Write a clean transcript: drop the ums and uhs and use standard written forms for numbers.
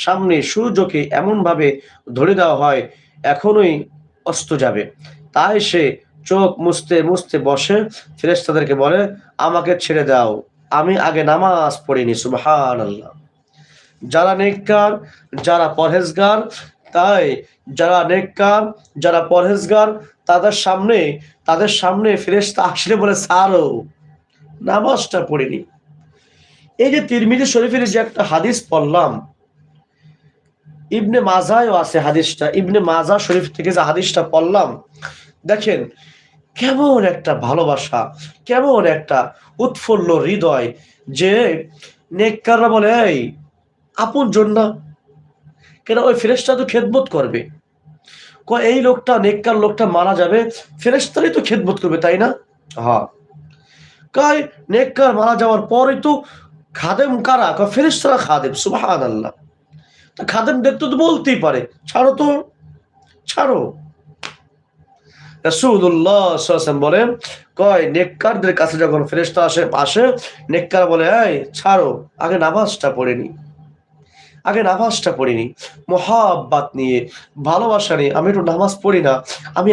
সামনে সূর্যকে এমনভাবে ধরে দেওয়া হয় এখনই অস্ত যাবে। তাই সে চোখ মুছতে মুছতে বসে, ফেরেশতাদেরকে বলে, আমাকে ছেড়ে দাও, আমি আগে নামাজ পড়িনি। সুবহানাল্লাহ। যারা নেককার, যারা পরহেজগার, তাই যারা নেককার, যারা পরহেজগার, তাদের সামনে ফেরেশতা আসলে বলে, ছাড়ো, নামাজটা পড়িনি। এই যে তিরমিজি শরীফের যে একটা হাদিস পড়লাম, ইবনে মাজায়ও আছে হাদিসটা, ইবনে মাজা শরীফ থেকে যে হাদিসটা পড়লাম, দেখেন কেমন একটা ভালোবাসা, কেমন একটা উৎফুল্ল হৃদয়, যে নেককাররা বলে, এই আপন জন না, কেন ওই ফেরেশতা তো খেদমত করবে, এই লোকটা নেককার লোকটা মারা যাবে, ফেরেশতারই তো খেদমত করবে, তাই না? হ্যাঁ। কয় নেককার মারা যাওয়ার পরই তো খাদেম কারা? কয় ফেরেশতারা খাদেম। সুবহানাল্লাহ। তা খাদেমদের তো বলতেই পারে, ছাড়ো তো, ছাড়ো। রাসূলুল্লাহ সাল্লাল্লাহু আলাইহি ওয়াসাল্লাম বলেন, কয় নেককারদের কাছে যখন ফেরেশতা আসে, নেককার বলে, এই ছাড়ো, আগে নামাজটা পড়ে নি, আগে নামাজটা পড়িনি। মহাব্বত নিয়ে, ভালোবাসা নিয়ে, আমি একটু নামাজ পড়ি না, আমি